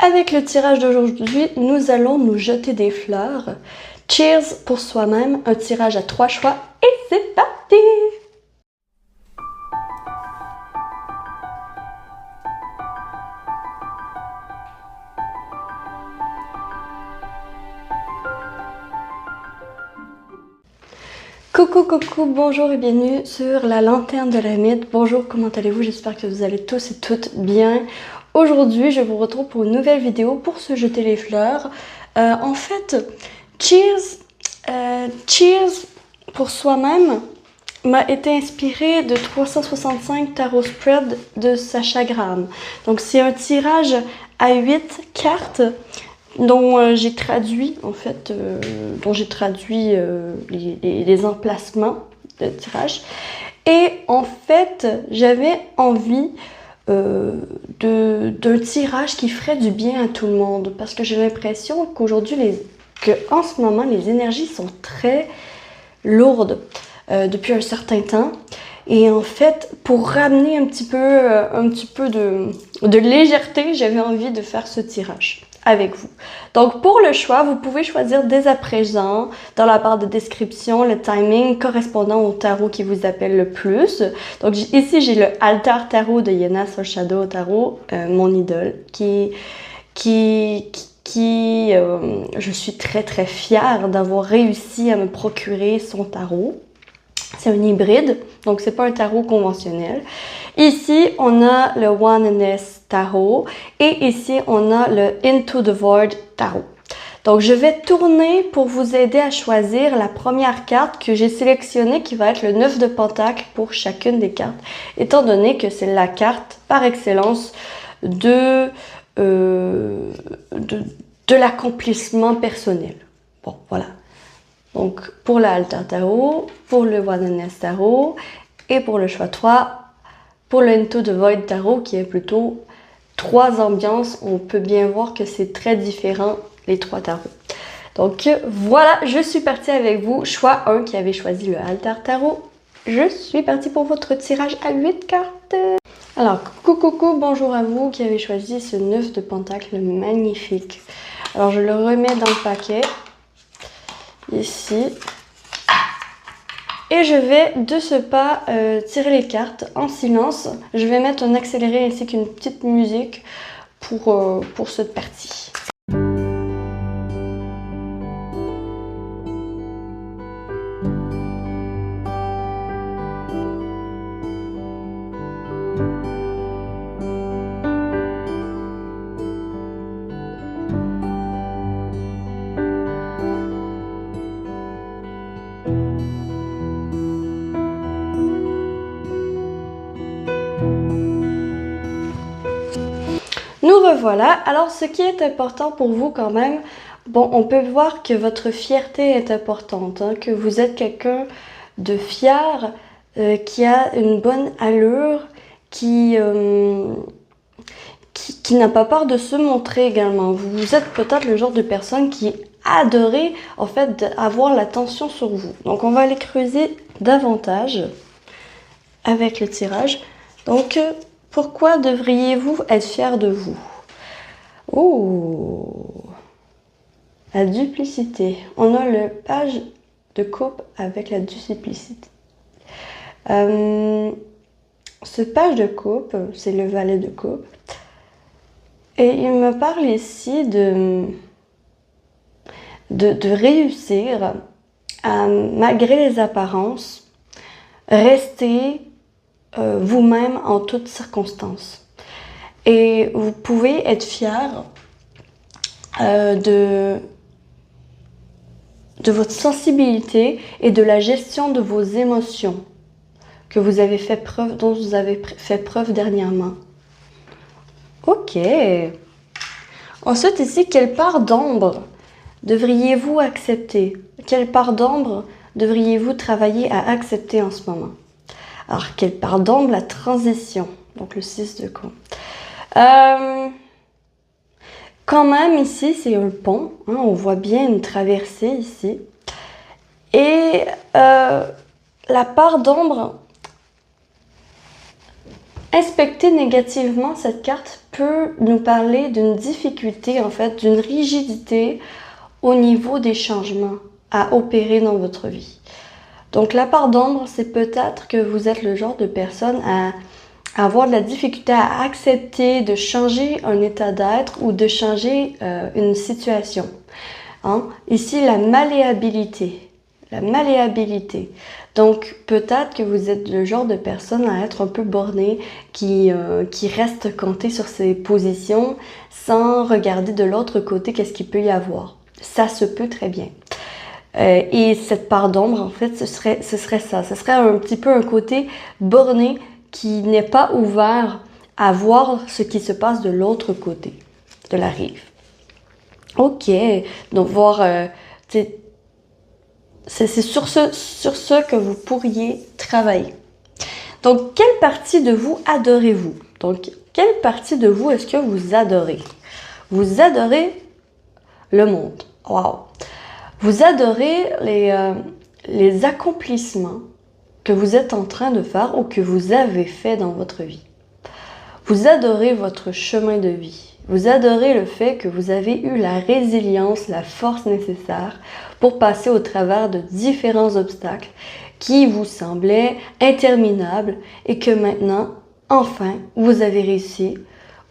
Avec le tirage d'aujourd'hui, nous allons nous jeter des fleurs. Cheers pour soi-même, un tirage à 3 choix et c'est parti! Coucou, bonjour et bienvenue sur la lanterne de l'ermite. Bonjour, comment allez-vous? J'espère que vous allez tous et toutes bien. Aujourd'hui, je vous retrouve pour une nouvelle vidéo pour se jeter les fleurs. En fait, Cheers pour soi-même m'a été inspiré de 365 Tarot Spread de Sacha Graham. Donc c'est un tirage à 8 cartes dont j'ai traduit les emplacements de tirage. Et en fait, j'avais envie d'un tirage qui ferait du bien à tout le monde, parce que j'ai l'impression qu'aujourd'hui, en ce moment, les énergies sont très lourdes depuis un certain temps. Et en fait, pour ramener un petit peu de légèreté, j'avais envie de faire ce tirage avec vous. Donc pour le choix, vous pouvez choisir dès à présent dans la barre de description le timing correspondant au tarot qui vous appelle le plus. Donc ici j'ai le Altar Tarot de Yenna Soul Shadow Tarot, mon idole, je suis très fière d'avoir réussi à me procurer son tarot. C'est un hybride, donc c'est pas un tarot conventionnel. Ici, on a le Oneness Tarot et ici, on a le Into the Void Tarot. Donc, je vais tourner pour vous aider à choisir la première carte que j'ai sélectionnée qui va être le 9 de Pentacle pour chacune des cartes, étant donné que c'est la carte par excellence de l'accomplissement personnel. Bon, voilà. Donc, pour le Altar Tarot, pour le Oneness Tarot et pour le choix 3, pour le Into the Void Tarot qui est plutôt 3 ambiances. On peut bien voir que c'est très différent les 3 tarots. Donc, voilà, je suis partie avec vous. Choix 1 qui avait choisi le Altar Tarot. Je suis partie pour votre tirage à 8 cartes. Alors, coucou, bonjour à vous qui avez choisi ce 9 de Pentacle magnifique. Alors, je le remets dans le paquet. Ici, et je vais de ce pas tirer les cartes en silence. Je vais mettre un accéléré ainsi qu'une petite musique pour cette partie. Nous revoilà. Alors, ce qui est important pour vous quand même, bon, on peut voir que votre fierté est importante, hein, que vous êtes quelqu'un de fier, qui a une bonne allure, qui n'a pas peur de se montrer également. Vous êtes peut-être le genre de personne qui adorait en fait avoir l'attention sur vous. Donc, on va aller creuser davantage avec le tirage. Donc, pourquoi devriez-vous être fier de vous? Oh, la duplicité. On a le page de coupe avec la duplicité. Ce page de coupe, c'est le valet de coupe. Et il me parle ici de réussir à, malgré les apparences, rester vous-même en toutes circonstances. Et vous pouvez être fier de votre sensibilité et de la gestion de vos émotions dont vous avez fait preuve dernièrement. Ok. Ensuite ici, quelle part d'ombre devriez-vous accepter? Quelle part d'ombre devriez-vous travailler à accepter en ce moment? Alors, quelle part d'ombre? La transition. Donc, le 6 de coupe. Quand même, ici, c'est un pont. Hein, on voit bien une traversée ici. Et la part d'ombre Inspecter négativement cette carte peut nous parler d'une difficulté, en fait, d'une rigidité au niveau des changements à opérer dans votre vie. Donc la part d'ombre, c'est peut-être que vous êtes le genre de personne à avoir de la difficulté à accepter de changer un état d'être ou de changer une situation. Hein? Ici, la malléabilité. La malléabilité. Donc, peut-être que vous êtes le genre de personne à être un peu bornée, qui reste compté sur ses positions sans regarder de l'autre côté qu'est-ce qu'il peut y avoir. Ça se peut très bien. Et cette part d'ombre, en fait, ce serait ça. Ce serait un petit peu un côté borné qui n'est pas ouvert à voir ce qui se passe de l'autre côté de la rive. Ok, donc voir, c'est sur ce que vous pourriez travailler. Donc, quelle partie de vous adorez-vous? Donc, quelle partie de vous est-ce que vous adorez? Vous adorez le monde. Wow! Vous adorez les accomplissements que vous êtes en train de faire ou que vous avez fait dans votre vie. Vous adorez votre chemin de vie. Vous adorez le fait que vous avez eu la résilience, la force nécessaire pour passer au travers de différents obstacles qui vous semblaient interminables et que maintenant, enfin, vous avez réussi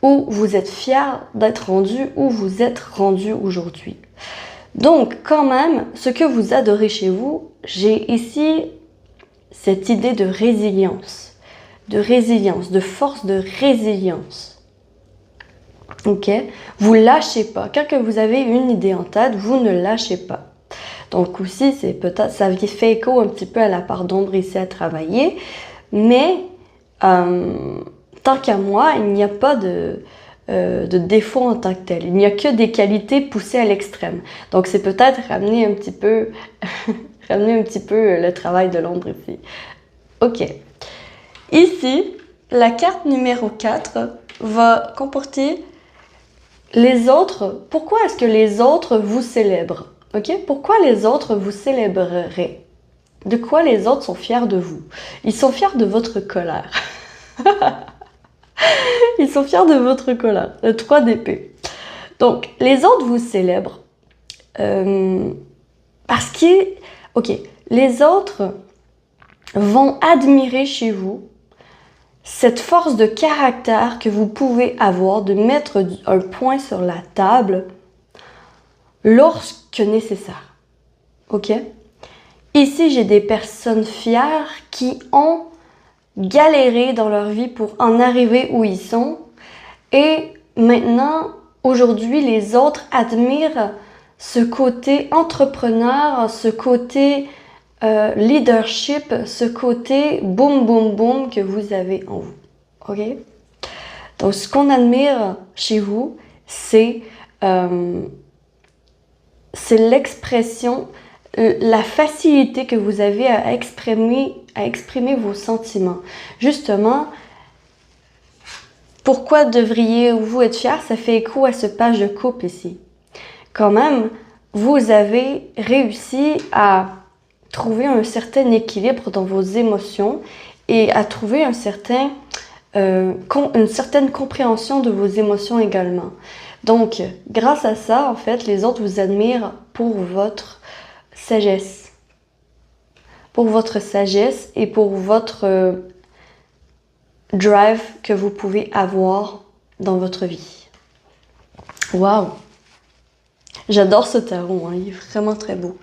ou vous êtes fier d'être rendu où vous êtes rendu aujourd'hui. Donc, quand même, ce que vous adorez chez vous, j'ai ici cette idée de résilience, de force de résilience. Ok? Vous lâchez pas. Quand que vous avez une idée en tête, vous ne lâchez pas. Donc aussi, c'est peut-être, ça fait écho un petit peu à la part d'ombre ici à travailler, mais tant qu'à moi, il n'y a pas de défaut en tant que tel. Il n'y a que des qualités poussées à l'extrême. Donc c'est peut-être ramener un petit peu le travail de l'ombre ici. Ok. Ici, la carte numéro 4 va comporter les autres. Pourquoi est-ce que les autres vous célèbrent? Ok? Pourquoi les autres vous célébreraient? De quoi les autres sont fiers de vous? Ils sont fiers de votre colère. Ils sont fiers de votre colère. Le 3 d'épée. Donc, les autres vous célèbrent parce que, ok, les autres vont admirer chez vous cette force de caractère que vous pouvez avoir de mettre un point sur la table lorsque nécessaire. Ok? Ici, j'ai des personnes fières qui ont galéré dans leur vie pour en arriver où ils sont. Et maintenant, aujourd'hui, les autres admirent ce côté entrepreneur, ce côté leadership, ce côté boum, boum, boum que vous avez en vous. Ok? Donc, ce qu'on admire chez vous, c'est l'expression, la facilité que vous avez à exprimer vos sentiments. Justement, pourquoi devriez-vous être fier? Ça fait écho à ce page de coupe ici. Quand même, vous avez réussi à trouver un certain équilibre dans vos émotions et à trouver une certaine compréhension de vos émotions également. Donc, grâce à ça, en fait, les autres vous admirent pour votre sagesse. Pour votre sagesse et pour votre drive que vous pouvez avoir dans votre vie. Waouh! J'adore ce tarot, hein, il est vraiment très beau.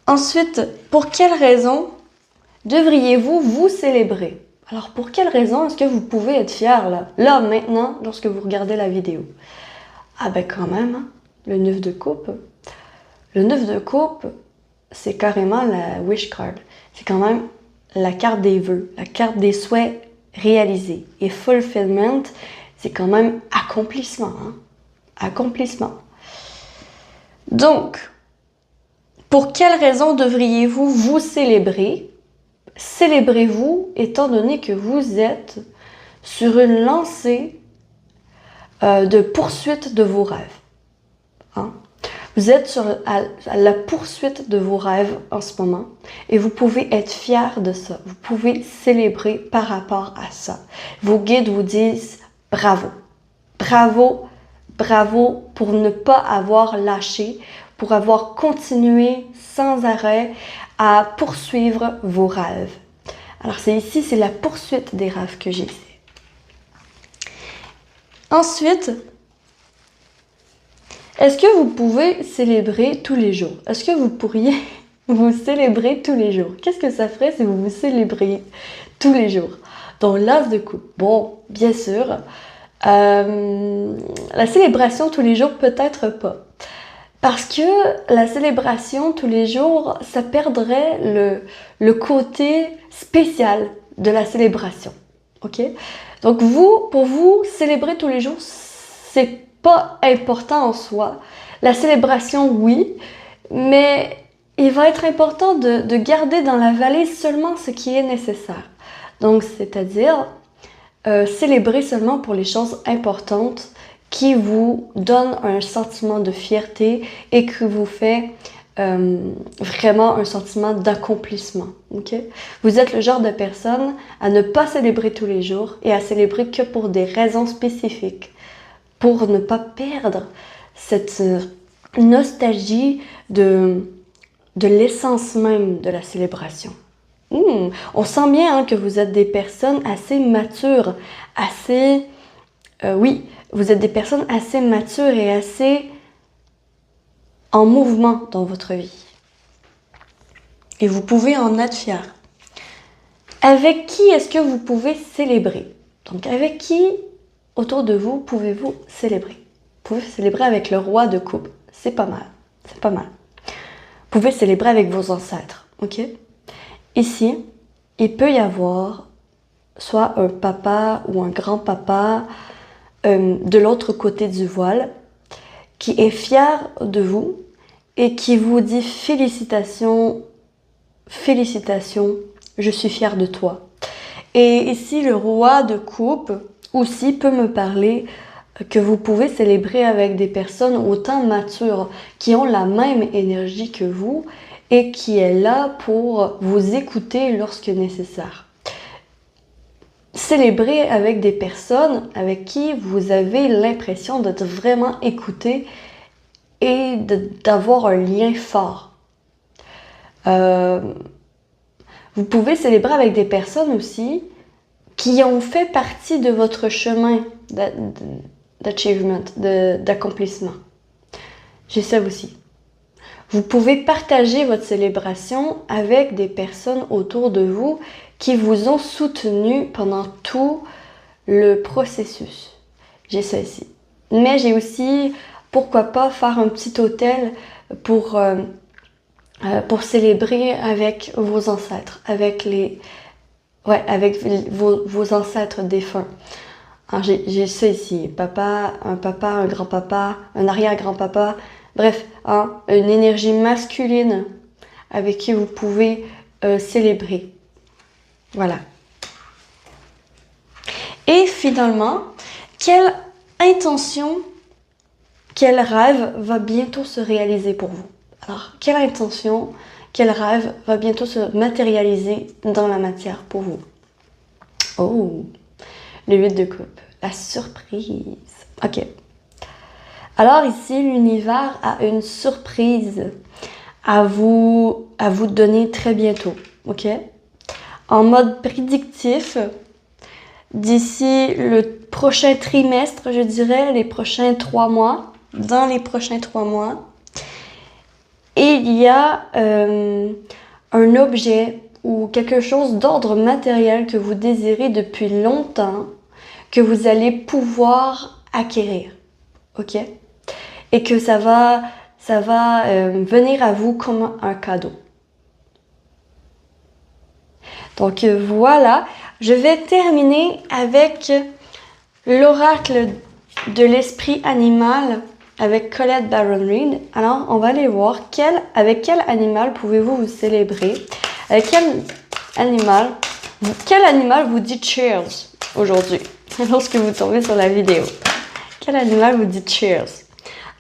Ensuite, pour quelle raison devriez-vous vous célébrer? Alors, pour quelle raison est-ce que vous pouvez être fier là, maintenant, lorsque vous regardez la vidéo? Ah ben quand même, hein, le 9 de coupe. Le 9 de coupe, c'est carrément la wish card. C'est quand même la carte des vœux, la carte des souhaits réalisés. Et fulfillment, c'est quand même accomplissement. Hein? Accomplissement. Donc, pour quelle raison devriez-vous vous célébrer? Célébrez-vous étant donné que vous êtes sur une lancée de poursuite de vos rêves. Hein? Vous êtes à la poursuite de vos rêves en ce moment et vous pouvez être fier de ça. Vous pouvez célébrer par rapport à ça. Vos guides vous disent bravo. Bravo, bravo pour ne pas avoir lâché, pour avoir continué sans arrêt à poursuivre vos rêves. Alors c'est la poursuite des rêves que j'ai ici. Ensuite, est-ce que vous pouvez célébrer tous les jours? Est-ce que vous pourriez vous célébrer tous les jours? Qu'est-ce que ça ferait si vous vous célébriez tous les jours? Donc l'as de coupe. Bon, bien sûr, la célébration tous les jours, peut-être pas. Parce que la célébration tous les jours, ça perdrait le côté spécial de la célébration. Ok? Donc pour vous, célébrer tous les jours, c'est pas important en soi. La célébration, oui, mais il va être important de garder dans la vallée seulement ce qui est nécessaire. Donc, c'est-à-dire célébrer seulement pour les choses importantes qui vous donnent un sentiment de fierté et qui vous fait vraiment un sentiment d'accomplissement. Okay? Vous êtes le genre de personne à ne pas célébrer tous les jours et à célébrer que pour des raisons spécifiques, pour ne pas perdre cette nostalgie de l'essence même de la célébration. On sent bien que vous êtes des personnes assez matures, assez... oui, vous êtes des personnes assez matures et assez en mouvement dans votre vie. Et vous pouvez en être fier. Avec qui est-ce que vous pouvez célébrer? Donc, avec qui autour de vous pouvez-vous célébrer? Vous pouvez célébrer avec le roi de coupe. C'est pas mal. C'est pas mal. Vous pouvez célébrer avec vos ancêtres. Ok? Ici, il peut y avoir soit un papa ou un grand-papa de l'autre côté du voile qui est fier de vous et qui vous dit félicitations, félicitations, je suis fière de toi. Et ici, le roi de coupe aussi peut me parler que vous pouvez célébrer avec des personnes autant matures, qui ont la même énergie que vous et qui est là pour vous écouter lorsque nécessaire. Célébrer avec des personnes avec qui vous avez l'impression d'être vraiment écouté et d'avoir un lien fort. Vous pouvez célébrer avec des personnes aussi qui ont fait partie de votre chemin d'achievement, d'accomplissement. J'ai ça aussi. Vous pouvez partager votre célébration avec des personnes autour de vous qui vous ont soutenu pendant tout le processus. J'ai ça ici. Mais j'ai aussi, pourquoi pas, faire un petit hôtel pour célébrer avec vos ancêtres, avec vos ancêtres défunts. Alors j'ai ça ici, un grand-papa, un arrière-grand-papa, bref, une énergie masculine avec qui vous pouvez célébrer. Voilà. Et finalement, quelle intention, quel rêve va bientôt se réaliser pour vous? Alors, quelle intention, quel rêve va bientôt se matérialiser dans la matière pour vous? Oh, le 8 de coupe, la surprise. Ok. Alors ici, l'univers a une surprise à vous donner très bientôt. Ok? En mode prédictif, d'ici le prochain trimestre, je dirais, les prochains 3 mois, dans les prochains 3 mois, et il y a un objet ou quelque chose d'ordre matériel que vous désirez depuis longtemps, que vous allez pouvoir acquérir. Ok? Et que ça va venir à vous comme un cadeau. Donc voilà, je vais terminer avec l'oracle de l'esprit animal avec Colette Baron-Reid. Alors, on va aller voir avec quel animal pouvez-vous vous célébrer. Avec quel animal vous dit cheers aujourd'hui lorsque vous tombez sur la vidéo? Quel animal vous dit cheers?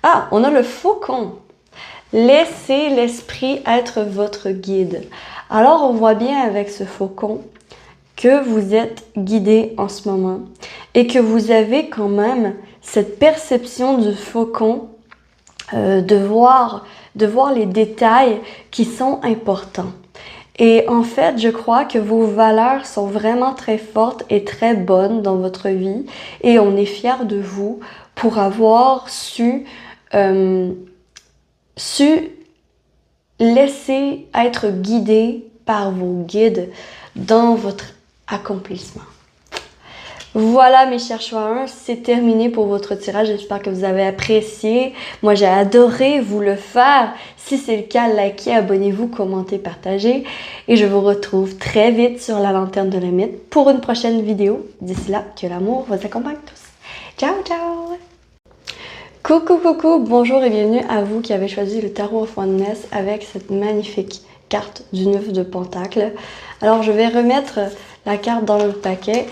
Ah, on a le faucon. Laissez l'esprit être votre guide. Alors, on voit bien avec ce faucon que vous êtes guidé en ce moment et que vous avez quand même cette perception du faucon de voir les détails qui sont importants. Et en fait, je crois que vos valeurs sont vraiment très fortes et très bonnes dans votre vie et on est fiers de vous pour avoir su laisser être guidé par vos guides dans votre accomplissement. Voilà mes chers choix 1, c'est terminé pour votre tirage. J'espère que vous avez apprécié. Moi, j'ai adoré vous le faire. Si c'est le cas, likez, abonnez-vous, commentez, partagez. Et je vous retrouve très vite sur la lanterne de l'ermite pour une prochaine vidéo. D'ici là, que l'amour vous accompagne tous. Ciao, ciao! Coucou, bonjour et bienvenue à vous qui avez choisi le Tarot of Oneness avec cette magnifique carte du 9 de Pentacle. Alors, je vais remettre la carte dans le paquet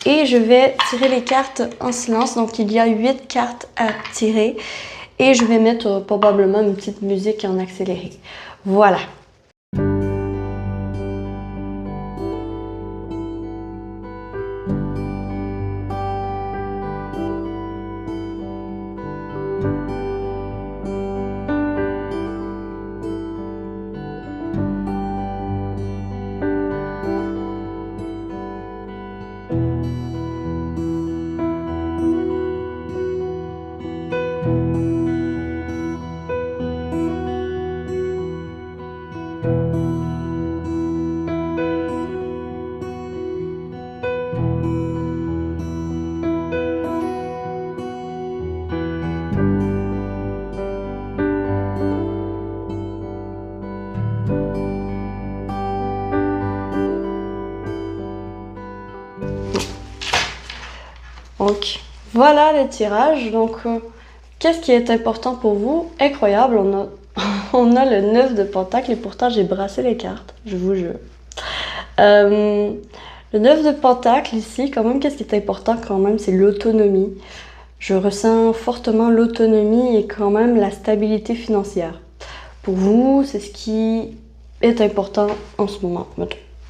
et je vais tirer les cartes en silence. Donc, il y a 8 cartes à tirer et je vais mettre probablement une petite musique en accéléré. Voilà. Donc, voilà le tirage. Donc, qu'est-ce qui est important pour vous? Incroyable, on a le 9 de Pentacle et pourtant j'ai brassé les cartes, je vous jure. Le 9 de Pentacle ici, quand même, qu'est-ce qui est important quand même? C'est l'autonomie. Je ressens fortement l'autonomie et quand même la stabilité financière. Pour vous, c'est ce qui est important en ce moment,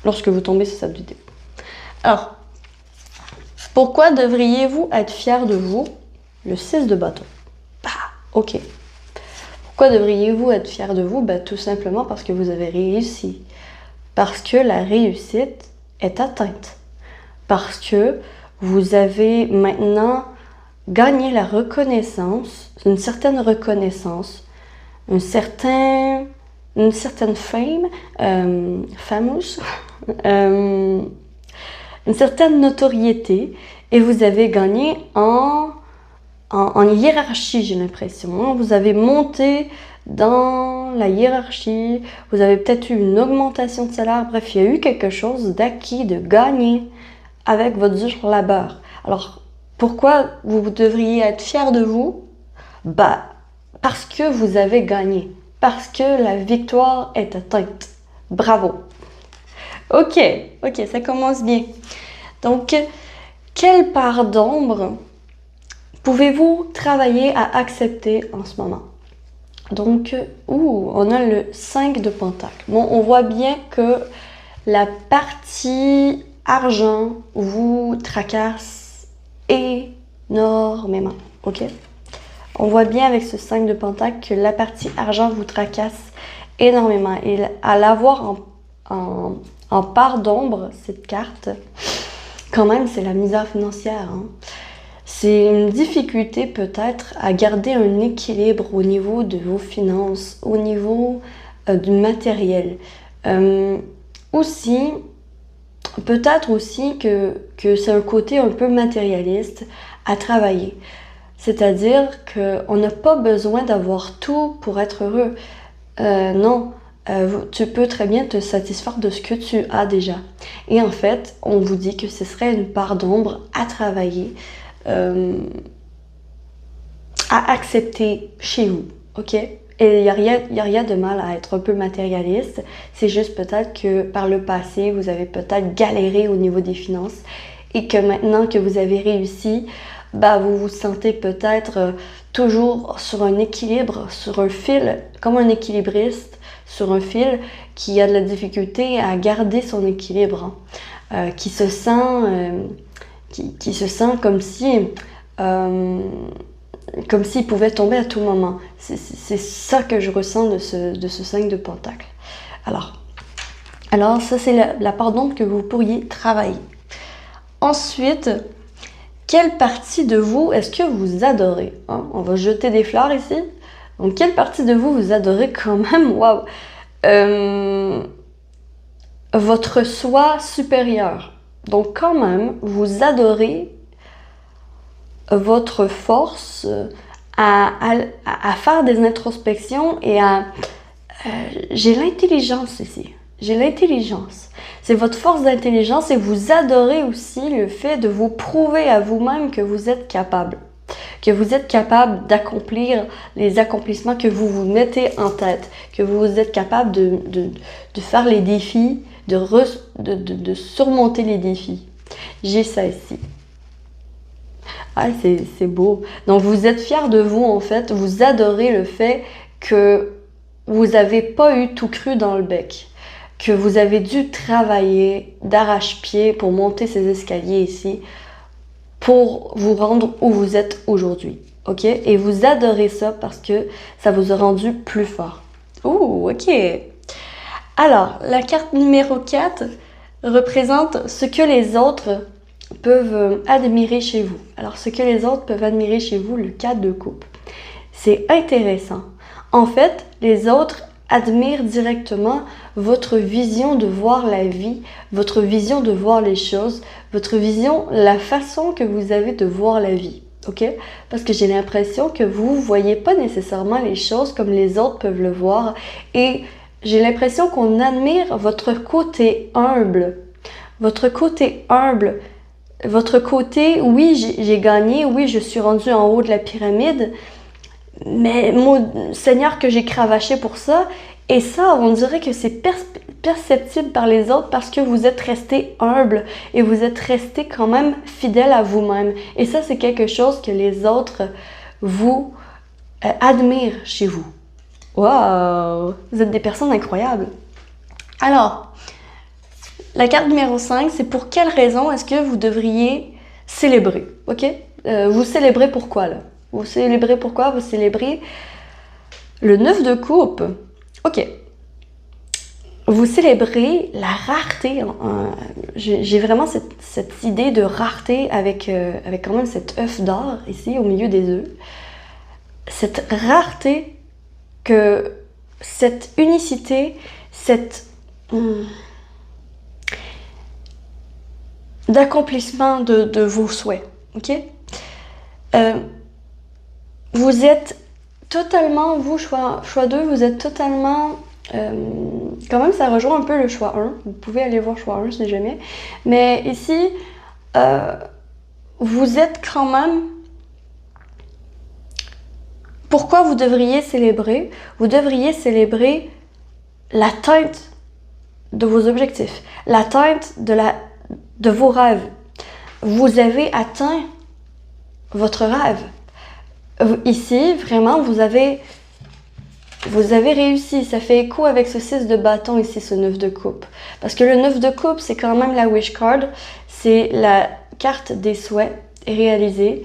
lorsque vous tombez sur cette vidéo. Alors, pourquoi devriez-vous être fier de vous? Le 6 de bâton. Bah, ok. Pourquoi devriez-vous être fier de vous? Bah, tout simplement parce que vous avez réussi. Parce que la réussite est atteinte. Parce que vous avez maintenant gagné la reconnaissance, une certaine reconnaissance, une certaine fame, famous, une certaine notoriété et vous avez gagné en hiérarchie, j'ai l'impression. Vous avez monté dans la hiérarchie, vous avez peut-être eu une augmentation de salaire, bref, il y a eu quelque chose d'acquis, de gagné avec votre dur labeur. Alors, pourquoi vous devriez être fier de vous? Bah, parce que vous avez gagné, parce que la victoire est atteinte. Bravo! Ok, ça commence bien. Donc, quelle part d'ombre pouvez-vous travailler à accepter en ce moment? Donc, on a le 5 de Pentacle. Bon, on voit bien que la partie argent vous tracasse énormément, ok? On voit bien avec ce 5 de Pentacle que la partie argent vous tracasse énormément. Et à l'avoir en part d'ombre, cette carte, quand même, c'est la misère financière. Hein. C'est une difficulté peut-être à garder un équilibre au niveau de vos finances, au niveau du matériel. Aussi, peut-être aussi que c'est un côté un peu matérialiste à travailler. C'est-à-dire qu'on n'a pas besoin d'avoir tout pour être heureux. Non. Tu peux très bien te satisfaire de ce que tu as déjà. Et en fait, on vous dit que ce serait une part d'ombre à travailler, à accepter chez vous, ok? Et il n'y a rien de mal à être un peu matérialiste. C'est juste peut-être que par le passé, vous avez peut-être galéré au niveau des finances et que maintenant que vous avez réussi, bah, vous vous sentez peut-être toujours sur un équilibre, sur un fil, comme un équilibriste, sur un fil qui a de la difficulté à garder son équilibre, hein, qui se sent comme s'il pouvait tomber à tout moment. C'est ça que je ressens de ce 5 de Pentacle. Alors ça c'est la part d'ombre que vous pourriez travailler. Ensuite, quelle partie de vous est-ce que vous adorez, hein? On va jeter des fleurs ici. Donc quelle partie de vous vous adorez quand même? Waouh! Votre soi supérieur. Donc quand même, vous adorez votre force à faire des introspections et j'ai l'intelligence ici. J'ai l'intelligence. C'est votre force d'intelligence et vous adorez aussi le fait de vous prouver à vous-même que vous êtes capable. Que vous êtes capable d'accomplir les accomplissements que vous vous mettez en tête. Que vous êtes capable de faire les défis, de surmonter les défis. J'ai ça ici. Ah, c'est beau. Donc, vous êtes fiers de vous, en fait. Vous adorez le fait que vous n'avez pas eu tout cru dans le bec. Que vous avez dû travailler d'arrache-pied pour monter ces escaliers ici, pour vous rendre où vous êtes aujourd'hui. OK? Et vous adorez ça parce que ça vous a rendu plus fort. Ouh, OK. Alors, la carte numéro 4 représente ce que les autres peuvent admirer chez vous. Alors, ce que les autres peuvent admirer chez vous, le 4 de coupe. C'est intéressant. En fait, les autres admirent directement votre vision de voir la vie, votre vision de voir les choses, votre vision, la façon que vous avez de voir la vie. OK? Parce que j'ai l'impression que vous ne voyez pas nécessairement les choses comme les autres peuvent le voir. Et j'ai l'impression qu'on admire votre côté humble. Votre côté humble. Votre côté, oui, j'ai gagné, oui, je suis rendue en haut de la pyramide, mais mon Seigneur que j'ai cravaché pour ça, et ça, on dirait que c'est perceptible par les autres parce que vous êtes resté humble et vous êtes resté quand même fidèle à vous-même. Et ça, c'est quelque chose que les autres vous admirent chez vous. Waouh! Vous êtes des personnes incroyables. Alors, la carte numéro 5, c'est pour quelle raison est-ce que vous devriez célébrer, OK? Vous célébrez pourquoi, là? Vous célébrez pourquoi? Vous célébrez le 9 de coupe. OK. Vous célébrez la rareté. J'ai vraiment cette idée de rareté avec quand même cet œuf d'or ici, au milieu des œufs. Cette rareté, cette unicité, d'accomplissement de vos souhaits, OK? Vous êtes totalement, vous, choix 2, vous êtes totalement... quand même, ça rejoint un peu le choix 1. Vous pouvez aller voir choix 1 si jamais. Mais ici, vous êtes quand même... Pourquoi vous devriez célébrer? Vous devriez célébrer l'atteinte de vos objectifs, l'atteinte de vos rêves. Vous avez atteint votre rêve. Ici, vraiment, vous avez réussi. Ça fait écho avec ce 6 de bâton ici, ce 9 de coupe. Parce que le 9 de coupe, c'est quand même la wish card. C'est la carte des souhaits réalisés.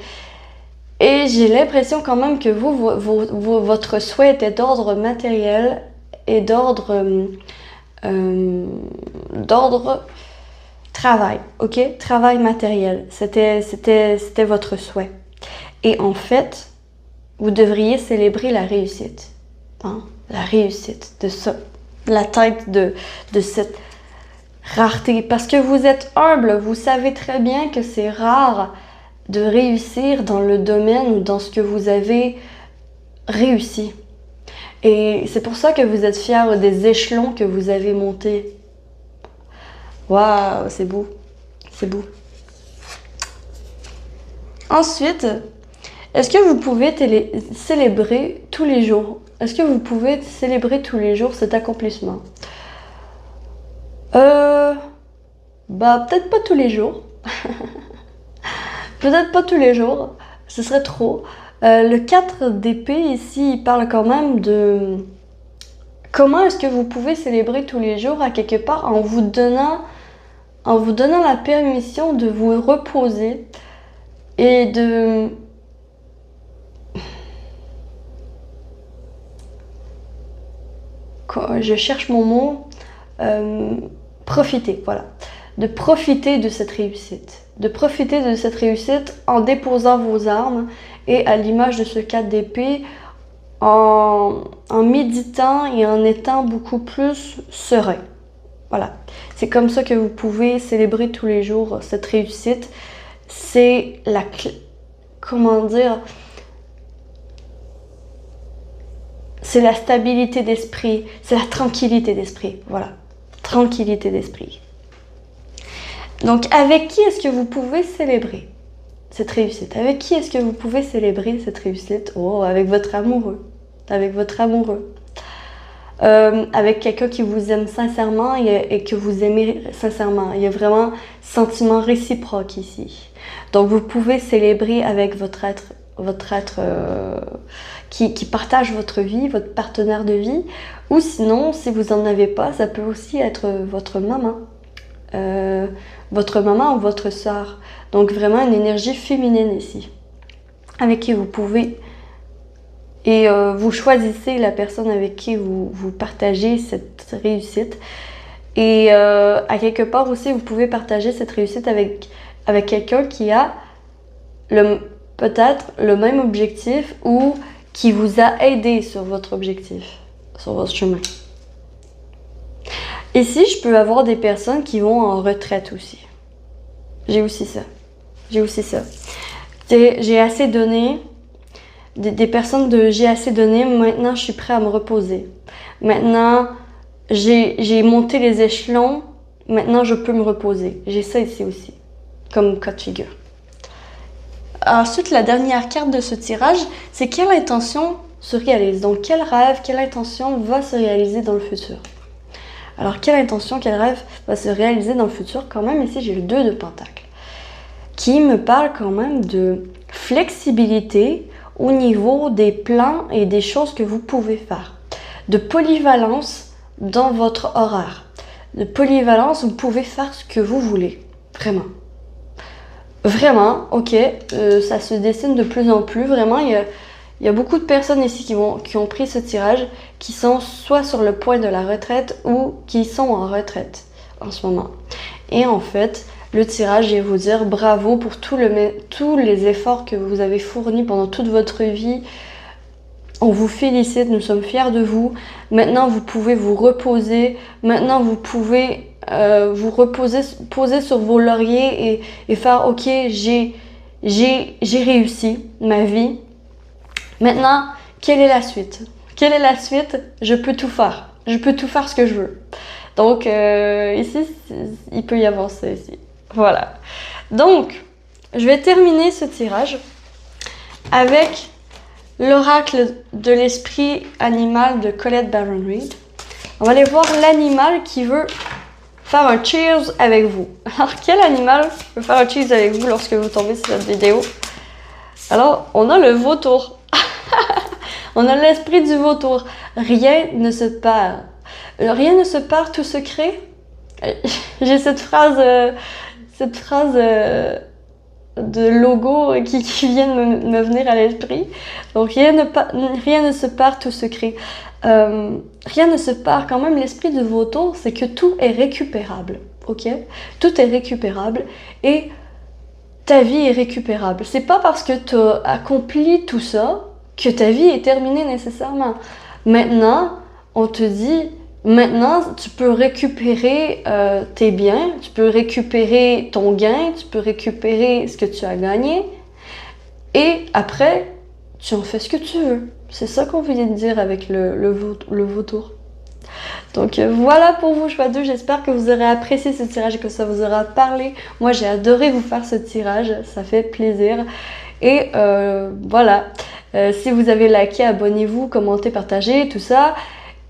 Et j'ai l'impression quand même que votre souhait était d'ordre matériel et d'ordre travail, OK? Travail matériel. C'était votre souhait. Et en fait, vous devriez célébrer la réussite. Hein? La réussite de ça. L'atteinte de cette rareté. Parce que vous êtes humble, vous savez très bien que c'est rare de réussir dans le domaine ou dans ce que vous avez réussi. Et c'est pour ça que vous êtes fiers des échelons que vous avez montés. Waouh, c'est beau. C'est beau. Ensuite, est-ce que vous pouvez célébrer tous les jours? Est-ce que vous pouvez célébrer tous les jours cet accomplissement? Peut-être pas tous les jours. Peut-être pas tous les jours, ce serait trop. Le 4 d'épée ici, il parle quand même de comment est-ce que vous pouvez célébrer tous les jours à quelque part en vous donnant la permission de vous reposer et de... Je cherche mon mot. Profiter, voilà. De profiter de cette réussite. De profiter de cette réussite en déposant vos armes et à l'image de ce 4 d'épée, en méditant et en étant beaucoup plus serein. Voilà. C'est comme ça que vous pouvez célébrer tous les jours cette réussite. C'est la... Comment dire? C'est la stabilité d'esprit, c'est la tranquillité d'esprit. Voilà. Tranquillité d'esprit. Donc, avec qui est-ce que vous pouvez célébrer cette réussite? Avec qui est-ce que vous pouvez célébrer cette réussite? Oh, avec votre amoureux. Avec votre amoureux. Avec quelqu'un qui vous aime sincèrement et que vous aimez sincèrement. Il y a vraiment sentiment réciproque ici. Donc, vous pouvez célébrer avec votre être qui partage votre vie, votre partenaire de vie. Ou sinon, si vous n'en avez pas, ça peut aussi être votre maman. Votre maman ou votre soeur. Donc vraiment une énergie féminine ici. Avec qui vous pouvez... Et vous choisissez la personne avec qui vous partagez cette réussite. Et à quelque part aussi, vous pouvez partager cette réussite avec quelqu'un qui a peut-être le même objectif ou qui vous a aidé sur votre objectif, sur votre chemin. Ici, je peux avoir des personnes qui vont en retraite aussi. J'ai aussi ça. J'ai assez donné. Des personnes de j'ai assez donné, maintenant je suis prêt à me reposer. Maintenant, j'ai monté les échelons, maintenant je peux me reposer. J'ai ça ici aussi, comme cas de figure. Ensuite, la dernière carte de ce tirage, c'est quelle intention se réalise. Donc, quel rêve, quelle intention va se réaliser dans le futur. Alors, quelle intention, quel rêve va se réaliser dans le futur? Quand même, ici, j'ai le 2 de Pentacle, qui me parle quand même de flexibilité au niveau des plans et des choses que vous pouvez faire. De polyvalence dans votre horaire. De polyvalence, vous pouvez faire ce que vous voulez. Vraiment. Vraiment, ok, ça se dessine de plus en plus. Vraiment, il y a beaucoup de personnes ici qui ont pris ce tirage, qui sont soit sur le point de la retraite ou qui sont en retraite en ce moment. Et en fait, le tirage, je vais vous dire bravo pour tous les efforts que vous avez fournis pendant toute votre vie. On vous félicite, nous sommes fiers de vous. Maintenant, vous pouvez vous reposer. Maintenant, vous pouvez vous reposer, poser sur vos lauriers et faire « Ok, j'ai réussi ma vie. Maintenant, quelle est la suite? Quelle est la suite? Je peux tout faire. Je peux tout faire ce que je veux. » Donc, ici, il peut y avoir ça ici. Voilà. Donc, je vais terminer ce tirage avec l'oracle de l'esprit animal de Colette Baron-Reid. On va aller voir l'animal qui veut faire un cheers avec vous. Alors, quel animal veut faire un cheers avec vous lorsque vous tombez sur cette vidéo? Alors, on a le vautour. On a l'esprit du vautour. Rien ne se perd. Rien ne se perd, tout se crée. J'ai cette phrase de logo qui vient de me venir à l'esprit. Donc rien ne se perd, tout se crée. Rien ne se perd. Quand même, l'esprit du vautour, c'est que tout est récupérable. Ok? Tout est récupérable et ta vie est récupérable. C'est pas parce que tu as accompli tout ça que ta vie est terminée nécessairement. Maintenant, on te dit, maintenant, tu peux récupérer tes biens, tu peux récupérer ton gain, tu peux récupérer ce que tu as gagné. Et après, tu en fais ce que tu veux. C'est ça qu'on vient de dire avec le vautour. Donc voilà pour vous, choix 2. J'espère que vous aurez apprécié ce tirage et que ça vous aura parlé. Moi, j'ai adoré vous faire ce tirage. Ça fait plaisir. Et voilà. Si vous avez liké, abonnez-vous, commentez, partagez, tout ça.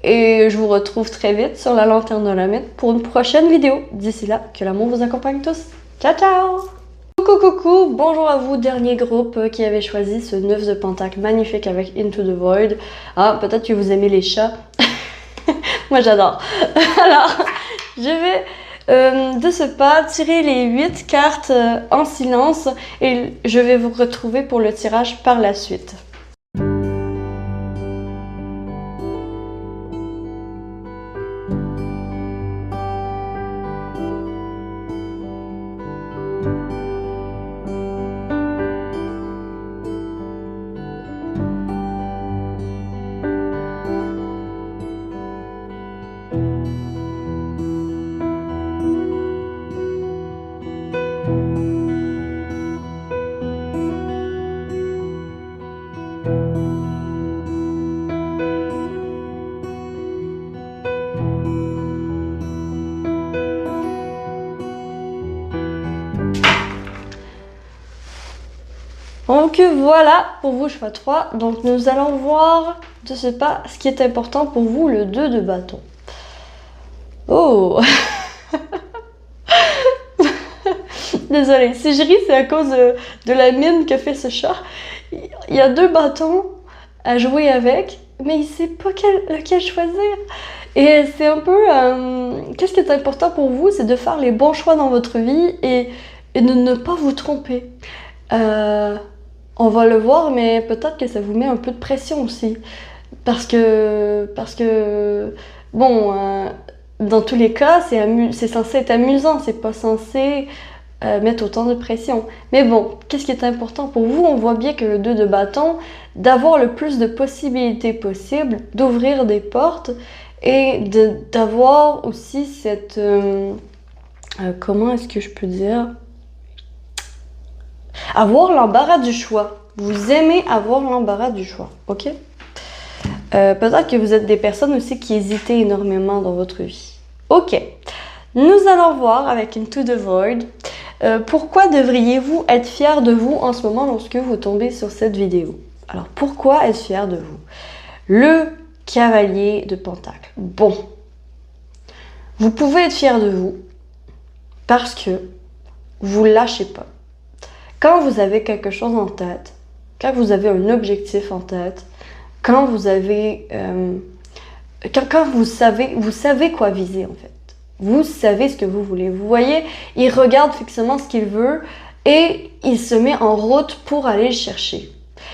Et je vous retrouve très vite sur la lanterne de la mythe pour une prochaine vidéo. D'ici là, que l'amour vous accompagne tous. Ciao, ciao! Coucou, bonjour à vous, dernier groupe qui avait choisi ce 9 de pentacle magnifique avec Into the Void. Ah, peut-être que vous aimez les chats. Moi j'adore. Alors, je vais de ce pas tirer les 8 cartes en silence et je vais vous retrouver pour le tirage par la suite. Donc voilà pour vous choix 3. Donc nous allons voir de ce pas ce qui est important pour vous, le 2 de bâton. Oh. Désolée, si je ris c'est à cause de la mine que fait ce chat. Il y a 2 bâtons à jouer avec, mais il ne sait pas lequel choisir. Et c'est un peu... qu'est-ce qui est important pour vous, c'est de faire les bons choix dans votre vie et de ne pas vous tromper. On va le voir, mais peut-être que ça vous met un peu de pression aussi. Parce que bon, dans tous les cas, c'est censé être amusant, c'est pas censé mettre autant de pression. Mais bon, qu'est-ce qui est important pour vous? On voit bien que le 2 de bâton, d'avoir le plus de possibilités possibles, d'ouvrir des portes et d'avoir aussi cette... comment est-ce que je peux dire? Avoir l'embarras du choix. Vous aimez avoir l'embarras du choix, ok? Peut-être que vous êtes des personnes aussi qui hésitent énormément dans votre vie. Ok, nous allons voir avec Into the Void. Pourquoi devriez-vous être fier de vous en ce moment lorsque vous tombez sur cette vidéo? Alors, pourquoi être fier de vous? Le cavalier de pentacle. Bon, vous pouvez être fier de vous parce que vous lâchez pas. Quand vous avez quelque chose en tête, quand vous avez un objectif en tête, quand vous avez... quand vous savez quoi viser en fait. Vous savez ce que vous voulez. Vous voyez, il regarde fixement ce qu'il veut et il se met en route pour aller le chercher.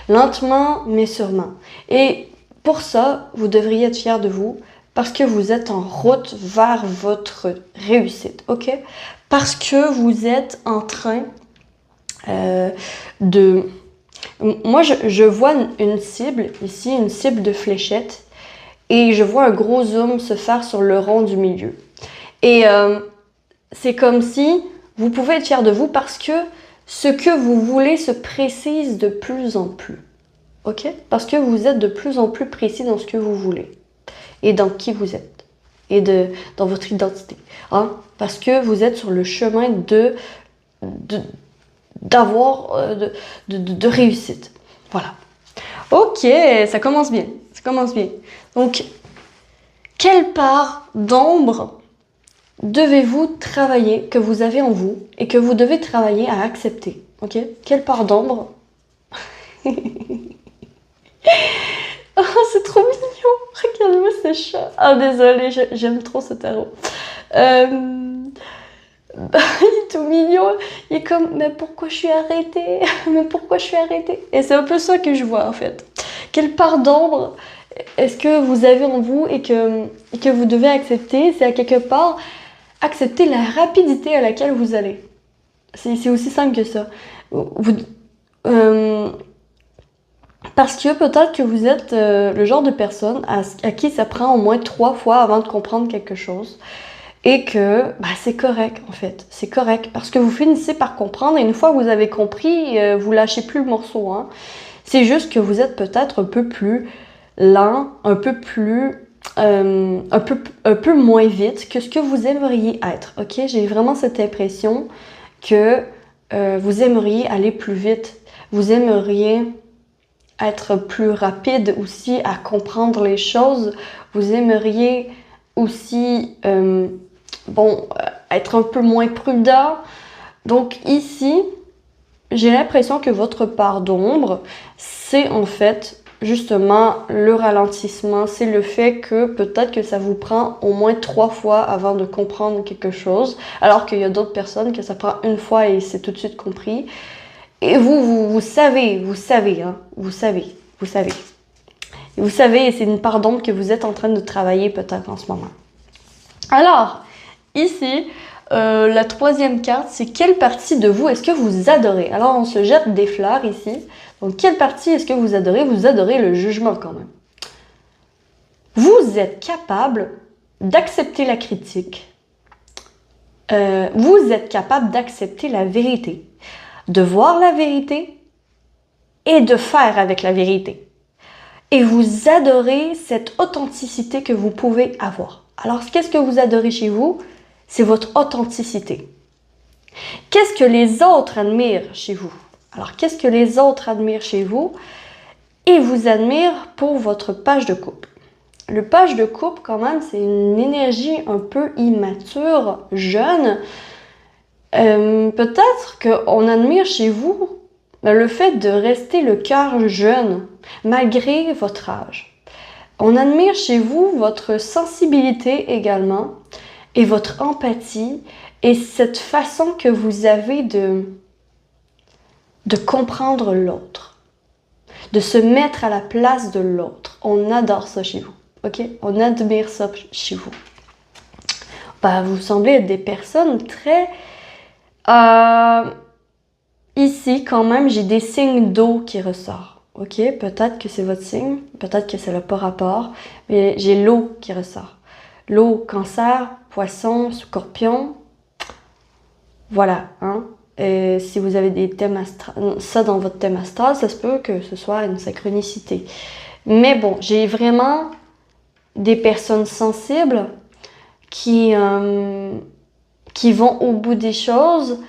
Lentement mais sûrement. Et pour ça, vous devriez être fier de vous parce que vous êtes en route vers votre réussite, ok? Parce que vous êtes en train Moi, je vois une cible, ici, une cible de fléchette, et je vois un gros zoom se faire sur le rond du milieu. Et c'est comme si vous pouvez être fier de vous parce que ce que vous voulez se précise de plus en plus. Ok? Parce que vous êtes de plus en plus précis dans ce que vous voulez et dans qui vous êtes et dans votre identité. Hein? Parce que vous êtes sur le chemin de réussite. Voilà. Ok, ça commence bien. Ça commence bien. Donc, quelle part d'ombre devez-vous travailler, que vous avez en vous, et que vous devez travailler à accepter? Ok? Quelle part d'ombre? Oh, c'est trop mignon! Regardez-moi ce chat. Ah, désolée, j'aime trop ce tarot. Il est tout mignon. Il est comme, mais pourquoi je suis arrêtée? Mais pourquoi je suis arrêtée? Et c'est un peu ça que je vois en fait. Quelle part d'ombre est-ce que vous avez en vous et que vous devez accepter? C'est à quelque part accepter la rapidité à laquelle vous allez. C'est aussi simple que ça. Parce que peut-être que vous êtes le genre de personne à qui ça prend au moins 3 fois avant de comprendre quelque chose. Et que c'est correct en fait, c'est correct parce que vous finissez par comprendre et une fois que vous avez compris, vous lâchez plus le morceau. Hein. C'est juste que vous êtes peut-être un peu plus lent, un peu plus, un peu moins vite que ce que vous aimeriez être. Ok, j'ai vraiment cette impression que vous aimeriez aller plus vite, vous aimeriez être plus rapide aussi à comprendre les choses, vous aimeriez aussi être un peu moins prudent. Donc ici, j'ai l'impression que votre part d'ombre, c'est en fait justement le ralentissement. C'est le fait que peut-être que ça vous prend au moins 3 fois avant de comprendre quelque chose, alors qu'il y a d'autres personnes que ça prend une fois et c'est tout de suite compris. Et vous savez, hein, vous savez. Et vous savez, et c'est une part d'ombre que vous êtes en train de travailler peut-être en ce moment. Alors, ici, la troisième carte, c'est quelle partie de vous est-ce que vous adorez? Alors, on se jette des fleurs ici. Donc, quelle partie est-ce que vous adorez? Vous adorez le jugement quand même. Vous êtes capable d'accepter la critique. Vous êtes capable d'accepter la vérité. De voir la vérité et de faire avec la vérité. Et vous adorez cette authenticité que vous pouvez avoir. Alors, qu'est-ce que vous adorez chez vous? C'est votre authenticité. Qu'est-ce que les autres admirent chez vous? Alors, qu'est-ce que les autres admirent chez vous? Ils vous admirent pour votre page de coupe. Le page de coupe, quand même, c'est une énergie un peu immature, jeune. Peut-être qu'on admire chez vous le fait de rester le cœur jeune, malgré votre âge. On admire chez vous votre sensibilité également, et votre empathie, et cette façon que vous avez de comprendre l'autre, de se mettre à la place de l'autre. On adore ça chez vous, ok? On admire ça chez vous. Vous semblez être des personnes très... Ici, quand même, j'ai des signes d'eau qui ressortent. Ok, peut-être que c'est votre signe, peut-être que ça n'a pas rapport, mais j'ai l'eau qui ressort. L'eau, cancer, poisson, scorpion. Voilà, hein. Et si vous avez des thèmes ça dans votre thème astral, ça se peut que ce soit une synchronicité. Mais bon, j'ai vraiment des personnes sensibles qui vont au bout des choses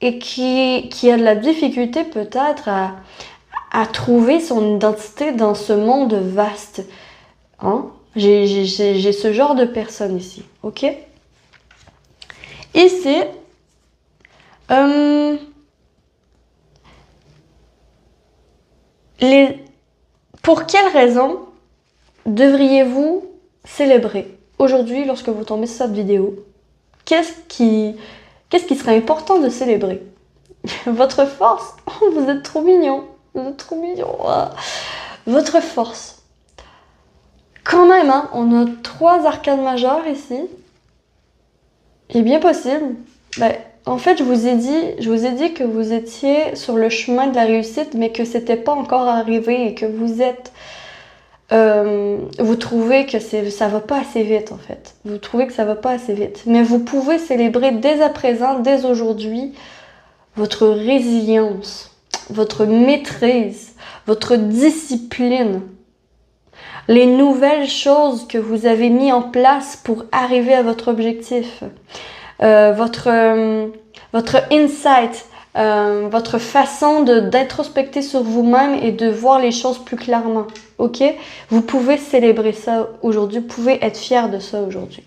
et qui a de la difficulté peut-être à trouver son identité dans ce monde vaste. Hein? J'ai ce genre de personnes ici, ok? Ici, pour quelle raison devriez-vous célébrer aujourd'hui lorsque vous tombez sur cette vidéo? Qu'est-ce qui serait important de célébrer? Votre force? Oh, vous êtes trop mignon. Vous êtes trop mignon. Ah. Votre force. Quand même, hein, on a 3 arcanes majeures ici. Il est bien possible. En fait, je vous ai dit que vous étiez sur le chemin de la réussite, mais que c'était pas encore arrivé et que vous trouvez que ça va pas assez vite, en fait. Vous trouvez que ça va pas assez vite. Mais vous pouvez célébrer dès à présent, dès aujourd'hui, votre résilience, votre maîtrise, votre discipline, les nouvelles choses que vous avez mis en place pour arriver à votre objectif, votre insight, votre façon d'introspecter sur vous-même et de voir les choses plus clairement. Ok? Vous pouvez célébrer ça aujourd'hui, vous pouvez être fier de ça aujourd'hui.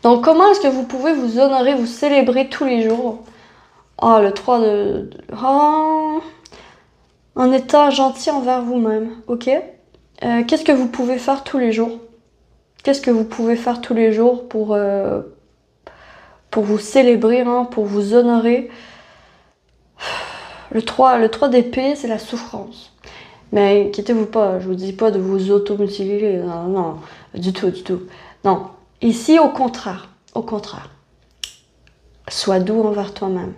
Donc, comment est-ce que vous pouvez vous honorer, vous célébrer tous les jours? Le 3 en étant gentil envers vous-même, ok? Qu'est-ce que vous pouvez faire tous les jours? Qu'est-ce que vous pouvez faire tous les jours pour vous célébrer, hein, pour vous honorer? Le 3 d'épée, c'est la souffrance. Mais inquiétez-vous pas, je vous dis pas de vous auto-mutiler, non, du tout. Non, ici au contraire. Sois doux envers toi-même.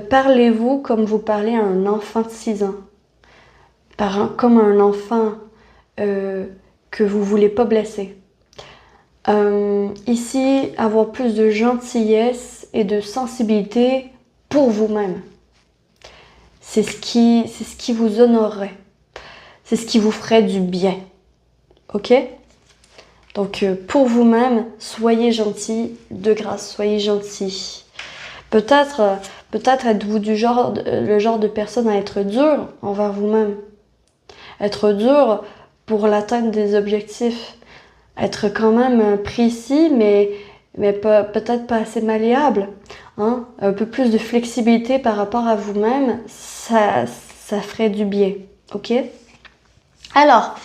Parlez-vous comme vous parlez à un enfant de 6 ans. Comme un enfant que vous voulez pas blesser. Ici, avoir plus de gentillesse et de sensibilité pour vous-même. C'est ce qui vous honorerait. C'est ce qui vous ferait du bien. Ok? Donc, pour vous-même, soyez gentil, de grâce, soyez gentil. Peut-être êtes-vous le genre de personne à être dur envers vous-même. Être dur pour l'atteinte des objectifs. Être quand même précis, mais peut-être pas assez malléable. hein, un peu plus de flexibilité par rapport à vous-même, ça ferait du bien, ok? Alors,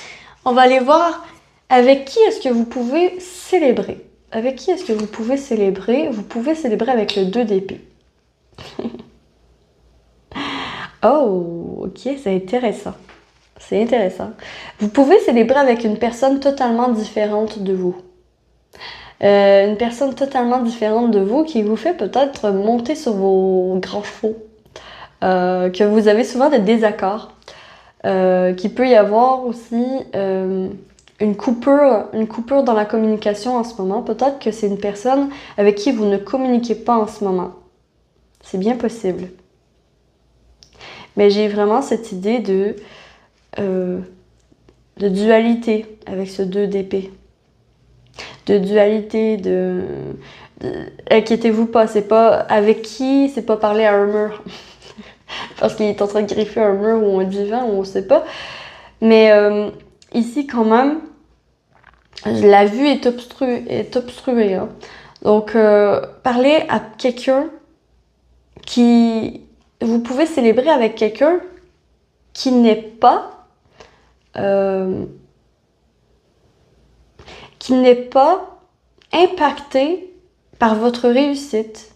on va aller voir avec qui est-ce que vous pouvez célébrer. Avec qui est-ce que vous pouvez célébrer? Vous pouvez célébrer avec le 2 d'épée. Oh, ok, c'est intéressant. C'est intéressant. Vous pouvez célébrer avec une personne totalement différente de vous. Une personne totalement différente de vous qui vous fait peut-être monter sur vos grands chevaux. Que vous avez souvent des désaccords. Qu'il peut y avoir aussi une coupure dans la communication en ce moment. Peut-être que c'est une personne avec qui vous ne communiquez pas en ce moment. C'est bien possible. Mais j'ai vraiment cette idée de dualité avec ce 2 d'épée. De dualité, inquiétez-vous pas, c'est pas avec qui, c'est pas parler à un mur. Parce qu'il est en train de griffer un mur ou un divan, ou on sait pas. Mais ici, quand même, la vue est obstruée. Hein. Donc, parler à quelqu'un qui... Vous pouvez célébrer avec quelqu'un qui n'est pas... impacté par votre réussite,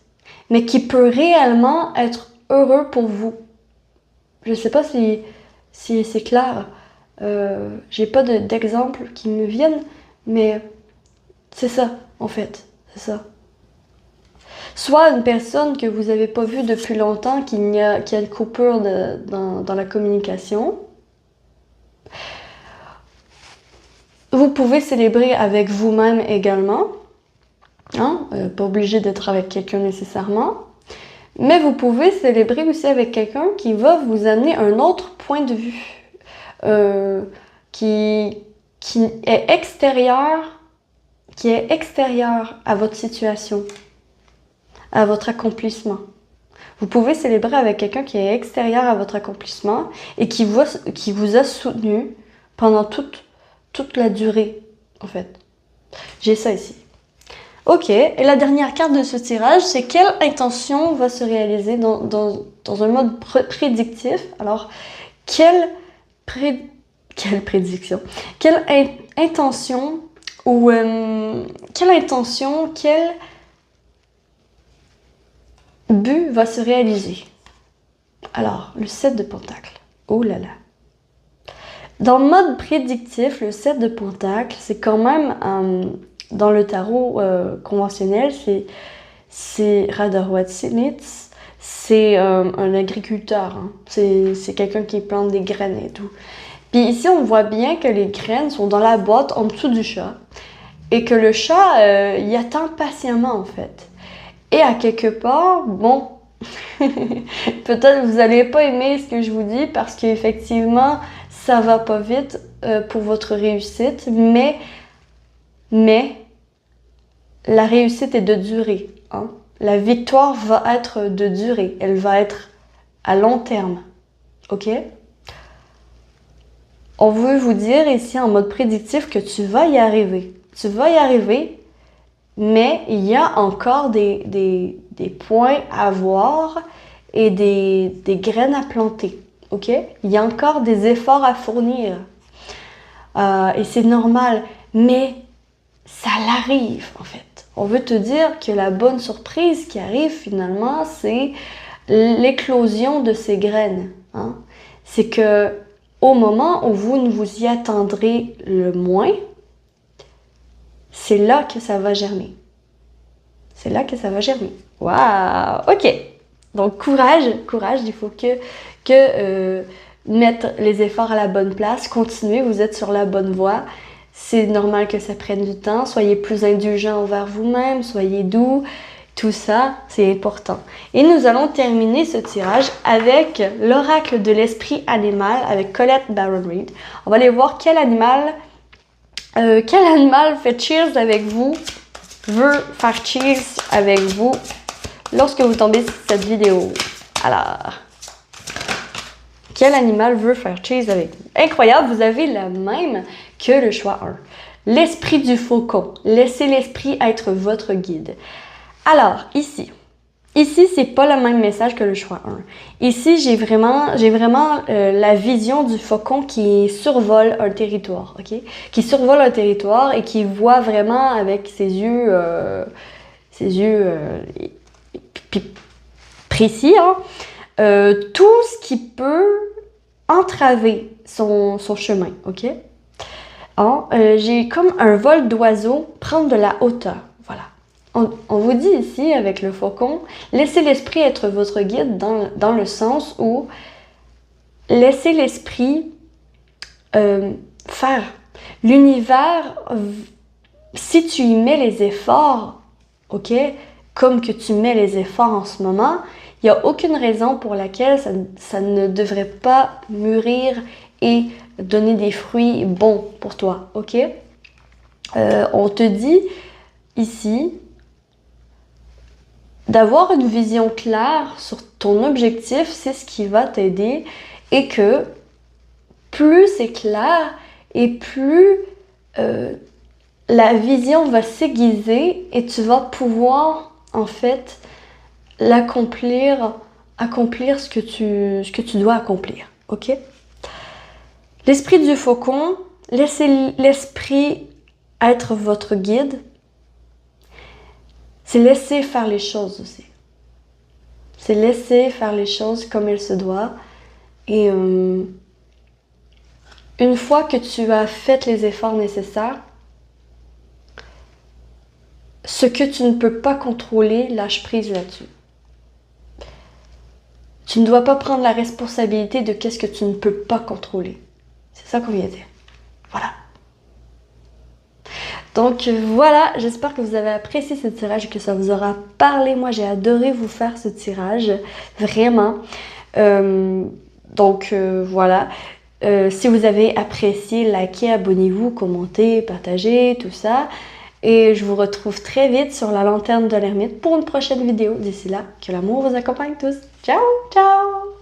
mais qui peut réellement être heureux pour vous. Je sais pas si c'est clair. J'ai pas d'exemple qui me viennent, mais c'est ça, en fait. C'est ça. Soit une personne que vous n'avez pas vue depuis longtemps, qui a une coupure dans la communication. Vous pouvez célébrer avec vous-même également. Hein? Pas obligé d'être avec quelqu'un nécessairement. Mais vous pouvez célébrer aussi avec quelqu'un qui va vous amener un autre point de vue. Qui est extérieur à votre situation, à votre accomplissement. Vous pouvez célébrer avec quelqu'un qui est extérieur à votre accomplissement et qui vous a soutenu pendant toute la durée, en fait. J'ai ça ici. Ok, et la dernière carte de ce tirage, c'est quelle intention va se réaliser dans un mode prédictif. Alors, quelle prédiction? Quelle intention ou quel but va se réaliser? Alors, le 7 de Pentacles. Oh là là. Dans le mode prédictif, le 7 de Pentacles, c'est quand même, dans le tarot conventionnel, c'est Rider-Waite-Smith, c'est un agriculteur. Hein. C'est quelqu'un qui plante des graines et tout. Puis ici, on voit bien que les graines sont dans la boîte en dessous du chat. Et que le chat, il attend patiemment, en fait. Et à quelque part, bon, peut-être vous n'allez pas aimer ce que je vous dis parce qu'effectivement, ça va pas vite pour votre réussite, mais la réussite est de durée. Hein? La victoire va être de durée, elle va être à long terme. Ok? On veut vous dire ici en mode prédictif que tu vas y arriver. Tu vas y arriver, mais il y a encore des points à voir et des graines à planter. Ok? Il y a encore des efforts à fournir. Et c'est normal, mais ça l'arrive en fait. On veut te dire que la bonne surprise qui arrive finalement, c'est l'éclosion de ces graines. Hein? C'est que au moment où vous ne vous y attendrez le moins, c'est là que ça va germer. C'est là que ça va germer. Waouh! Ok. Donc courage, il faut que mettre les efforts à la bonne place, continuez, vous êtes sur la bonne voie. C'est normal que ça prenne du temps, soyez plus indulgent envers vous-même, soyez doux, tout ça, c'est important. Et nous allons terminer ce tirage avec l'oracle de l'esprit animal avec Colette Baron-Reid. On va aller voir quel animal fait cheers avec vous, veut faire cheers avec vous lorsque vous tombez sur cette vidéo. Alors, quel animal veut faire cheers avec vous? Incroyable, vous avez la même que le choix 1. L'esprit du faucon. Laissez l'esprit être votre guide. Alors, ici, Ici, c'est pas le même message que le choix 1. Ici, j'ai vraiment la vision du faucon qui survole un territoire, ok? Qui survole un territoire et qui voit vraiment avec ses yeux précis, hein, tout ce qui peut entraver son chemin, ok? Hein, j'ai comme un vol d'oiseau prendre de la hauteur. Voilà. On vous dit ici, avec le faucon, laissez l'esprit être votre guide dans le sens où laissez l'esprit faire. L'univers, si tu y mets les efforts, ok, comme que tu mets les efforts en ce moment, il n'y a aucune raison pour laquelle ça ne devrait pas mûrir et donner des fruits bons pour toi, ok? On te dit ici d'avoir une vision claire sur ton objectif, c'est ce qui va t'aider et que plus c'est clair et plus la vision va s'aiguiser et tu vas pouvoir en fait accomplir ce que tu dois accomplir, ok? L'esprit du faucon, laissez l'esprit être votre guide. C'est laisser faire les choses aussi. C'est laisser faire les choses comme elles se doivent. Et une fois que tu as fait les efforts nécessaires, ce que tu ne peux pas contrôler, lâche prise là-dessus. Tu ne dois pas prendre la responsabilité de qu'est-ce que tu ne peux pas contrôler. C'est ça qu'on vient dire. Voilà. Donc voilà, j'espère que vous avez apprécié ce tirage et que ça vous aura parlé. Moi, j'ai adoré vous faire ce tirage, vraiment. Voilà. Si vous avez apprécié, likez, abonnez-vous, commentez, partagez, tout ça. Et je vous retrouve très vite sur la lanterne de l'ermite pour une prochaine vidéo. D'ici là, que l'amour vous accompagne tous. Ciao, ciao!